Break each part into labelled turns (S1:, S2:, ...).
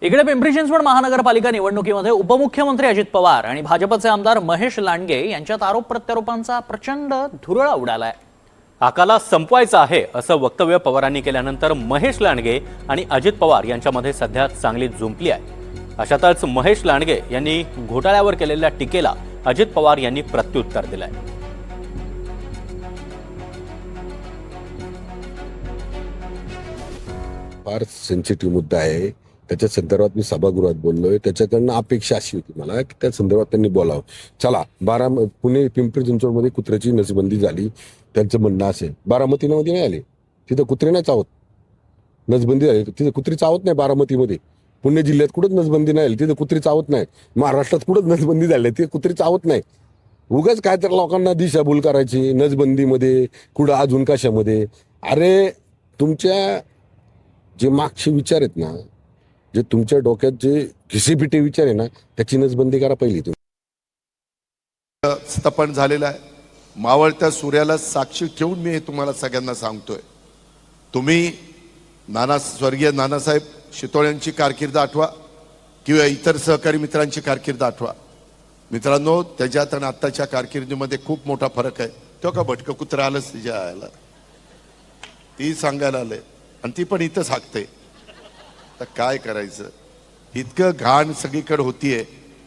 S1: इकडे पिंपरी चिंचवड महानगरपालिका निवडणुकीमध्ये उपमुख्यमंत्री अजित पवार आणि भाजपचे आमदार महेश लांडगे यांच्यात आरोप प्रत्यारोपांचा प्रचंड धुरळा उडालाय।
S2: आकाला संपवायचा आहे असं वक्तव्य पवारांनी केल्यानंतर महेश लांडगे आणि अजित पवार यांच्यामध्ये सध्या चांगली जुंपली आहे। अशातच महेश लांडगे यांनी घोटाळ्यावर केलेल्या टीकेला अजित पवार यांनी प्रत्युत्तर दिलंय।
S3: फार सेन्सिटिव्ह मुद्दा आहे, त्याच्या संदर्भात मी सभागृहात बोललोय। त्याच्याकडनं अपेक्षा अशी होती मला की त्या संदर्भात त्यांनी बोलावं। चला, पुणे पिंपरी चिंचवडमध्ये कुत्र्याची नसबंदी झाली, त्यांचं म्हणणं असेल। बारामतीमध्ये नाही आले, तिथं कुत्रे नाही चावत, नसबंदी झाली तिथे कुत्री चावत नाही। बारामतीमध्ये, पुणे जिल्ह्यात कुठंच नसबंदी नाही, तिथे कुत्री चावत नाही। महाराष्ट्रात कुठंच नसबंदी झाली, तिथे कुत्री चावत नाही। उगाच काय तर लोकांना दिशाभूल करायची नसबंदीमध्ये, कुठं अजून कशामध्ये। अरे, तुमच्या जे मागचे विचार आहेत ना, जे तुमच्या डोक्यात जे घिसेपिटे विचार आहे ना, त्याची नसबंदी करा पहिली तुम्ही।
S4: स्थपन झालेला आहे, मावळत्या सूर्याला साक्षी ठेवून मी हे तुम्हाला सगळ्यांना सांगतोय। तुम्ही स्वर्गीय नानासाहेब शितोळ्यांची कारकीर्द आठवा किंवा इतर सहकारी मित्रांची कारकीर्द आठवा। मित्रांनो, त्याच्यात आणि आत्ताच्या कारकिर्दीमध्ये खूप मोठा फरक आहे। तो का भटकं कुत्रा आलंच तिच्या आयला, ती सांगायला आलंय आणि ती पण इथंच हाकते। तर काय करायचं, इतकं घाण सगळीकडे होतीये।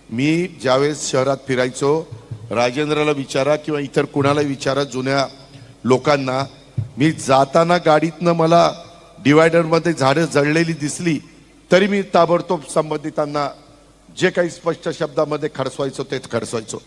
S4: मी ज्यावेळेस शहरात फिरायचो, राजेंद्रला विचारा किंवा इतर कुणाला विचारा, जुन्या लोकांना, मी जाताना गाडीतनं मला डिवायडरमध्ये झाडं जळलेली दिसली तरी मी ताबडतोब संबंधितांना जे काही स्पष्ट शब्दामध्ये खडसवायचो तेच खडसवायचो।